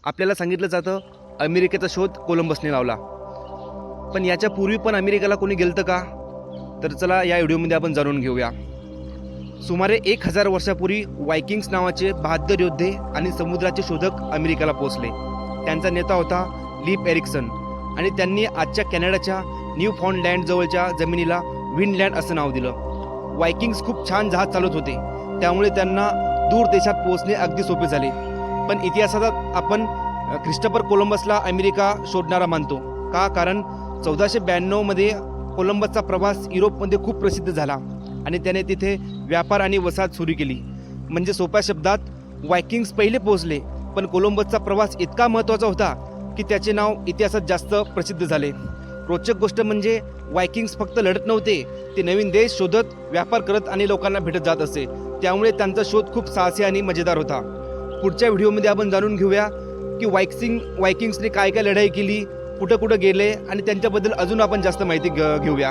आपल्याला सांगितलं जातं अमेरिकेचा शोध कोलंबसने लावला, पण याच्या पूर्वी पण अमेरिकेला कोणी गेलतं का? तर चला या व्हिडिओमध्ये आपण जाणून घेऊया. सुमारे 1000 वर्षापूर्वी वायकिंग्स नावाचे बहादर योद्धे आणि समुद्राचे शोधक अमेरिकेला पोहोचले. त्यांचा नेता होता लीफ एरिक्सन आणि त्यांनी आजच्या कॅनडाच्या न्यू फाउंडलँड जवळच्या जमिनीला विंडलँड असं नाव दिलं. वायकिंग्स खूप छान जहाज चालवत होते, त्यामुळे त्यांना दूर देशात पोहोचणे अगदी सोपे झाले. पण इतिहासात आपण ख्रिस्टोफर कोलंबसला अमेरिका शोधणारा मानतो का? कारण 1492मध्ये कोलंबसचा प्रवास युरोपमध्ये खूप प्रसिद्ध झाला आणि त्याने तिथे व्यापार आणि वसाहत सुरू केली. म्हणजे सोप्या शब्दात वायकिंग्स पहिले पोहोचले, पण कोलंबसचा प्रवास इतका महत्त्वाचा होता की त्याचे नाव इतिहासात जास्त प्रसिद्ध झाले. रोचक गोष्ट म्हणजे वायकिंग्स फक्त लढत नव्हते, ते नवीन देश शोधत, व्यापार करत आणि लोकांना भेटत जात असे. त्यामुळे त्यांचा शोध खूप साहसी आणि मजेदार होता. पुढच्या व्हिडिओमध्ये आपण जाणून घेऊया की वायकिंग्सने काय काय लढाई केली, कुठं कुठं गेले आणि त्यांच्याबद्दल अजून आपण जास्त माहिती घेऊया.